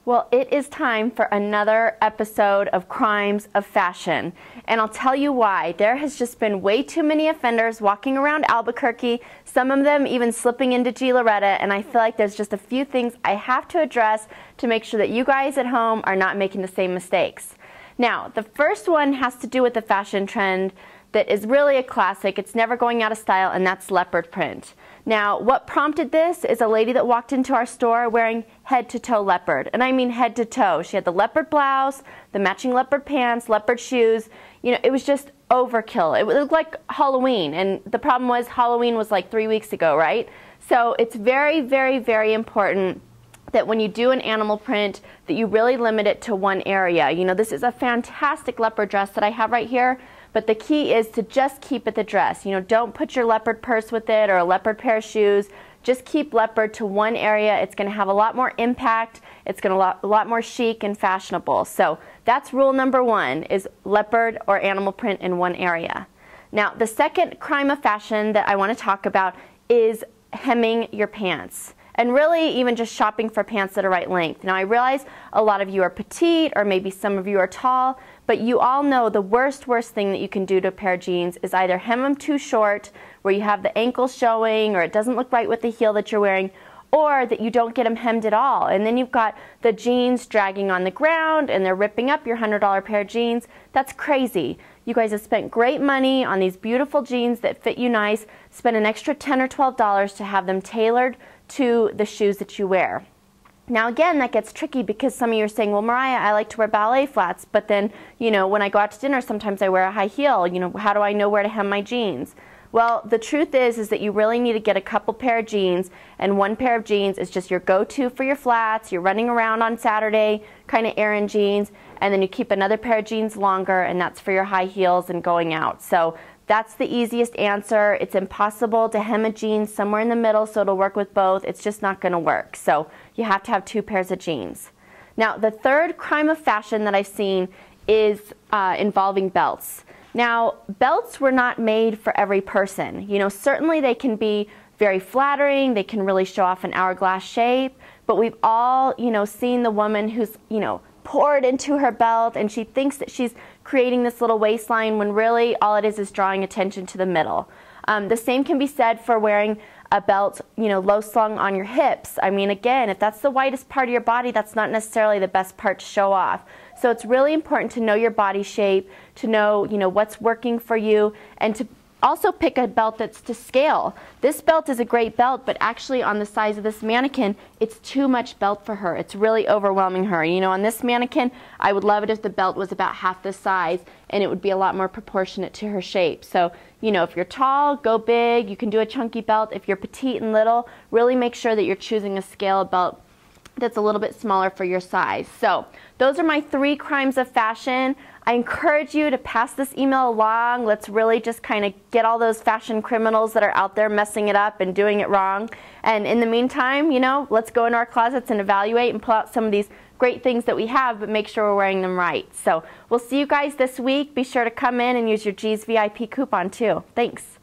Well, it is time for another episode of Crimes of Fashion, and I'll tell you why. There has just been way too many offenders walking around Albuquerque, some of them even slipping into Loretta, and I feel like there's just a few things I have to address to make sure that you guys at home are not making the same mistakes. Now, the first one has to do with the fashion trend that is really a classic. It's never going out of style, and that's leopard print. Now, what prompted this is a lady that walked into our store wearing head-to-toe leopard, and I mean head-to-toe. She had the leopard blouse, the matching leopard pants, leopard shoes. You know, it was just overkill. It looked like Halloween, and the problem was Halloween was like 3 weeks ago, right? So it's very, very, very important that when you do an animal print that you really limit it to one area. You know, this is a fantastic leopard dress that I have right here, but the key is to just keep it the dress. You know, don't put your leopard purse with it or a leopard pair of shoes. Just keep leopard to one area. It's going to have a lot more impact. It's going to a lot more chic and fashionable. So that's rule number one, is leopard or animal print in one area. Now, the second crime of fashion that I want to talk about is hemming your pants. And really even just shopping for pants that are right length. Now I realize a lot of you are petite or maybe some of you are tall, but you all know the worst thing that you can do to a pair of jeans is either hem them too short where you have the ankle showing or it doesn't look right with the heel that you're wearing, or that you don't get them hemmed at all. And then you've got the jeans dragging on the ground and they're ripping up your $100 pair of jeans. That's crazy. You guys have spent great money on these beautiful jeans that fit you nice, spend an extra $10 or $12 to have them tailored to the shoes that you wear. Now again, that gets tricky because some of you are saying, well, Mariah, I like to wear ballet flats, but then, you know, when I go out to dinner, sometimes I wear a high heel. You know, how do I know where to hem my jeans? Well, the truth is that you really need to get a couple pair of jeans, and one pair of jeans is just your go-to for your flats. You're running around on Saturday, kind of errand jeans, and then you keep another pair of jeans longer, and that's for your high heels and going out. So that's the easiest answer. It's impossible to hem a jean somewhere in the middle so it'll work with both. It's just not going to work. So you have to have two pairs of jeans. Now, the third crime of fashion that I've seen is involving belts. Now, belts were not made for every person. You know, certainly they can be very flattering. They can really show off an hourglass shape. But we've all, you know, seen the woman who's, you know, poured into her belt and she thinks that she's creating this little waistline when really all it is drawing attention to the middle. The same can be said for wearing a belt, you know, low slung on your hips. I mean, again, if that's the widest part of your body, that's not necessarily the best part to show off. So it's really important to know your body shape, to know, you know, what's working for you, and to also pick a belt that's to scale. This belt is a great belt, but actually on the size of this mannequin, it's too much belt for her. It's really overwhelming her. You know, on this mannequin, I would love it if the belt was about half the size, and it would be a lot more proportionate to her shape. So, you know, if you're tall, go big. You can do a chunky belt. If you're petite and little, really make sure that you're choosing a scale belt that's a little bit smaller for your size. So those are my 3 crimes of fashion. I encourage you to pass this email along. Let's really just kind of get all those fashion criminals that are out there messing it up and doing it wrong. And in the meantime, you know, let's go into our closets and evaluate and pull out some of these great things that we have, but make sure we're wearing them right. So we'll see you guys this week. Be sure to come in and use your G's VIP coupon too. Thanks.